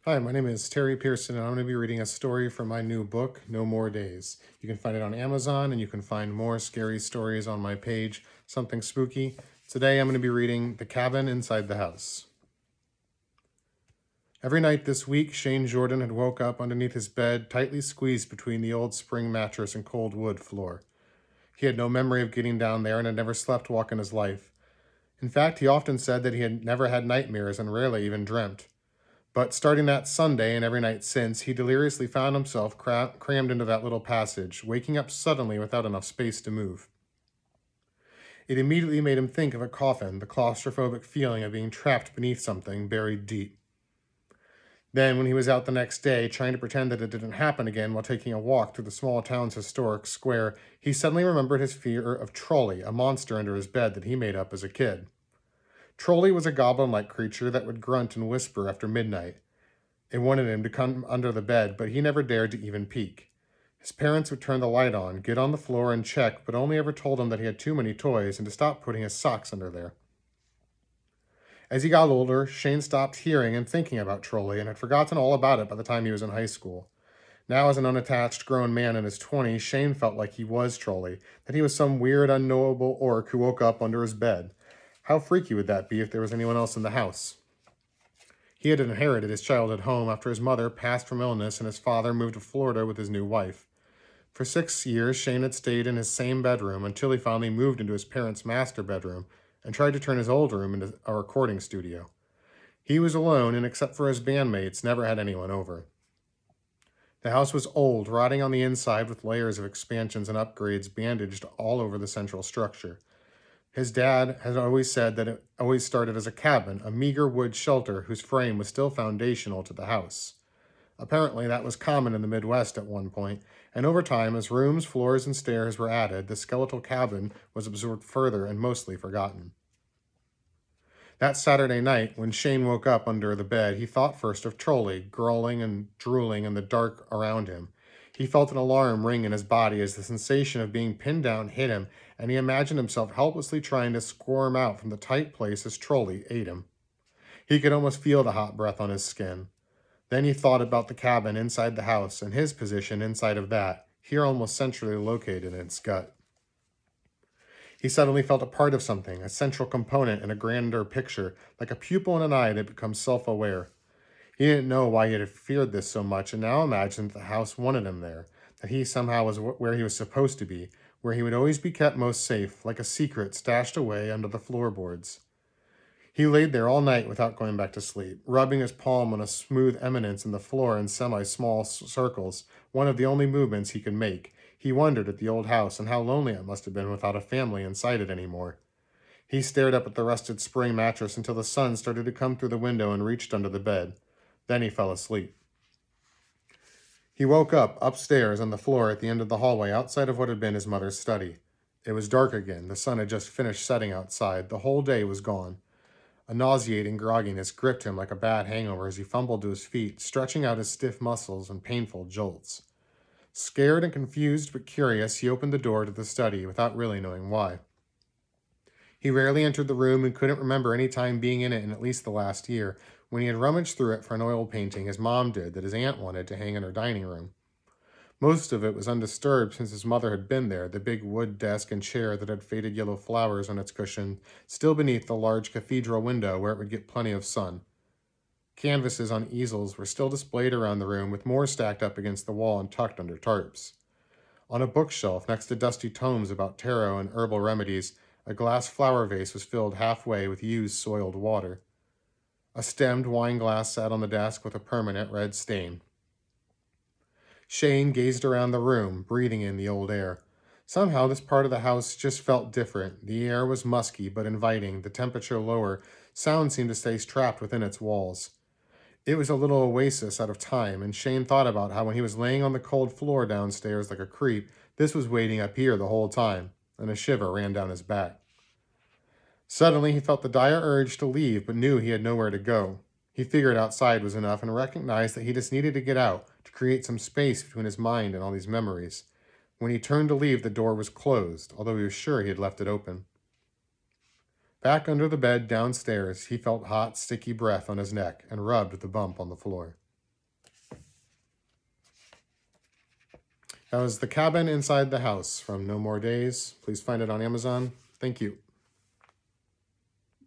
Hi, my name is Terry Pearson, and I'm going to be reading a story from my new book, No More Days. You can find it on Amazon, and you can find more scary stories on my page, Something Spooky. Today, I'm going to be reading The Cabin Inside the House. Every night this week, Shane Jordan had woke up underneath his bed, tightly squeezed between the old spring mattress and cold wood floor. He had no memory of getting down there and had never slept walk in his life. In fact, he often said that he had never had nightmares and rarely even dreamt. But starting that Sunday and every night since, he deliriously found himself crammed into that little passage, waking up suddenly without enough space to move. It immediately made him think of a coffin, the claustrophobic feeling of being trapped beneath something buried deep. Then, when he was out the next day, trying to pretend that it didn't happen again while taking a walk through the small town's historic square, he suddenly remembered his fear of Trolley, a monster under his bed that he made up as a kid. Trolley was a goblin-like creature that would grunt and whisper after midnight. It wanted him to come under the bed, but he never dared to even peek. His parents would turn the light on, get on the floor, and check, but only ever told him that he had too many toys and to stop putting his socks under there. As he got older, Shane stopped hearing and thinking about Trolley and had forgotten all about it by the time he was in high school. Now, as an unattached grown man in his 20s, Shane felt like he was Trolley, that he was some weird, unknowable orc who woke up under his bed. How freaky would that be if there was anyone else in the house? He had inherited his childhood home after his mother passed from illness and his father moved to Florida with his new wife. For 6 years, Shane had stayed in his same bedroom until he finally moved into his parents' master bedroom and tried to turn his old room into a recording studio. He was alone, and except for his bandmates, never had anyone over. The house was old, rotting on the inside with layers of expansions and upgrades bandaged all over the central structure. His dad had always said that it always started as a cabin, a meager wood shelter whose frame was still foundational to the house. Apparently, that was common in the Midwest at one point, and over time, as rooms, floors, and stairs were added, the skeletal cabin was absorbed further and mostly forgotten. That Saturday night, when Shane woke up under the bed, he thought first of Trolley, growling and drooling in the dark around him. He felt an alarm ring in his body as the sensation of being pinned down hit him, and he imagined himself helplessly trying to squirm out from the tight place as Trolley ate him. He could almost feel the hot breath on his skin. Then he thought about the cabin inside the house and his position inside of that, here almost centrally located in its gut. He suddenly felt a part of something, a central component in a grander picture, like a pupil in an eye that had become self-aware. He didn't know why he had feared this so much, and now imagined that the house wanted him there, that he somehow was where he was supposed to be, where he would always be kept most safe, like a secret stashed away under the floorboards. He laid there all night without going back to sleep, rubbing his palm on a smooth eminence in the floor in semi-small circles, one of the only movements he could make. He wondered at the old house and how lonely it must have been without a family inside it anymore. He stared up at the rusted spring mattress until the sun started to come through the window and reached under the bed. Then he fell asleep. He woke up upstairs on the floor at the end of the hallway outside of what had been his mother's study. It was dark again. The sun had just finished setting outside. The whole day was gone. A nauseating grogginess gripped him like a bad hangover as he fumbled to his feet, stretching out his stiff muscles in painful jolts. Scared and confused but curious, he opened the door to the study without really knowing why. He rarely entered the room and couldn't remember any time being in it in at least the last year, when he had rummaged through it for an oil painting his mom did that his aunt wanted to hang in her dining room. Most of it was undisturbed since his mother had been there, the big wood desk and chair that had faded yellow flowers on its cushion, still beneath the large cathedral window where it would get plenty of sun. Canvases on easels were still displayed around the room, with more stacked up against the wall and tucked under tarps. On a bookshelf, next to dusty tomes about tarot and herbal remedies, a glass flower vase was filled halfway with used soiled water. A stemmed wine glass sat on the desk with a permanent red stain. Shane gazed around the room, breathing in the old air. Somehow this part of the house just felt different. The air was musky but inviting, the temperature lower. Sound seemed to stay trapped within its walls. It was a little oasis out of time, and Shane thought about how when he was laying on the cold floor downstairs like a creep, this was waiting up here the whole time, and a shiver ran down his back. Suddenly he felt the dire urge to leave, but knew he had nowhere to go. He figured outside was enough and recognized that he just needed to get out, to create some space between his mind and all these memories. When he turned to leave, the door was closed, although he was sure he had left it open. Back under the bed downstairs, he felt hot, sticky breath on his neck and rubbed the bump on the floor. That was The Cabin Inside the House from No More Days. Please find it on Amazon. Thank you.